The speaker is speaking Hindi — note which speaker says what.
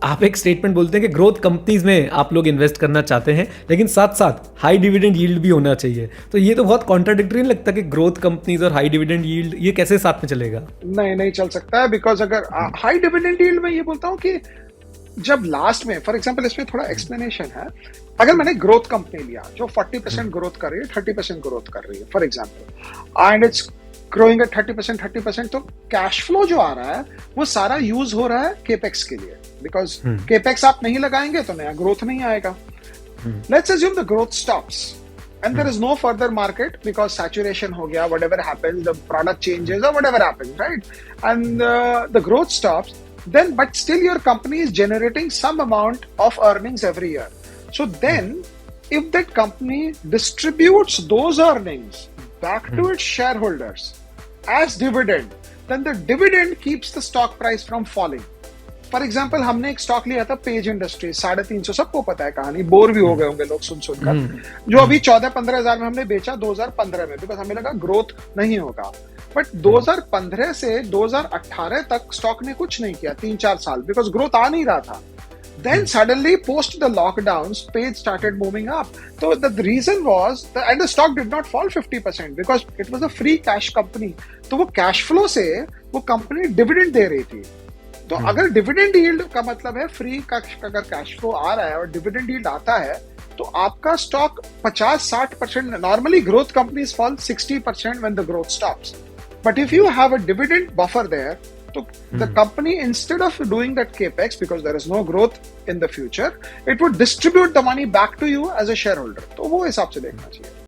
Speaker 1: आप एक स्टेटमेंट बोलते हैं कि ग्रोथ कंपनीज में आप लोग इन्वेस्ट करना चाहते हैं, लेकिन साथ साथ हाई डिविडेंड यील्ड भी होना चाहिए। तो ये तो बहुत कॉन्ट्राडिक्टरी नहीं लगता कि ग्रोथ कंपनीज और हाई डिविडेंड यील्ड ये कैसे साथ में चलेगा?
Speaker 2: नहीं, नहीं चल सकता है, बिकॉज अगर हाई डिविडेंड यील्ड में ये बोलता हूँ कि जब लास्ट में, फॉर एग्जांपल इसमें थोड़ा एक्सप्लेनेशन है। अगर मैंने ग्रोथ कंपनी लिया जो 40% ग्रोथ कर रही है, 30% ग्रोथ कर रही है for example, and it's growing at 30%, तो कैश फ्लो जो आ रहा है वो सारा यूज हो रहा है केपेक्स के लिए, बिकॉज केपेक्स आप नहीं लगाएंगे तो नया ग्रोथ नहीं आएगा। Let's assume the growth stops and there is no further market because saturation ho gaya, whatever happens, the product changes or whatever happens, right? And the growth stops, then but still your company is generating some amount of earnings every year. So then if that company distributes those earnings back to its shareholders as dividend, then the dividend keeps the stock price from falling. For example हमने एक स्टॉक लिया था पेज इंडस्ट्री, 350, सबको पता है कहानी, बोर भी हो गए होंगे लोग सुन सुनकर, जो अभी 14-15 हजार में हमने बेचा 2015 में, बिकॉज हमें लगा ग्रोथ नहीं होगा। बट 2015 से 2018 तक स्टॉक ने कुछ नहीं किया, 3-4 साल, बिकॉज ग्रोथ आ नहीं रहा था। Then suddenly, post the lockdowns, page started moving up. So the reason was, and the stock did not fall 50% because it was a free cash company. तो वो cash flow से वो कंपनी डिविडेंड दे रही थी। तो अगर डिविडेंड यील्ड का मतलब है फ्री का, अगर कैश फ्लो आ रहा है और डिविडेंड यील्ड आता है, तो आपका stock 50-60%, normally growth companies fall 60% when the growth stops, but if you have a dividend buffer there, तो the company instead of doing that capex, because there is no growth in the future, it would distribute the money back to you as a shareholder. तो वो हिसाब से देखना चाहिए।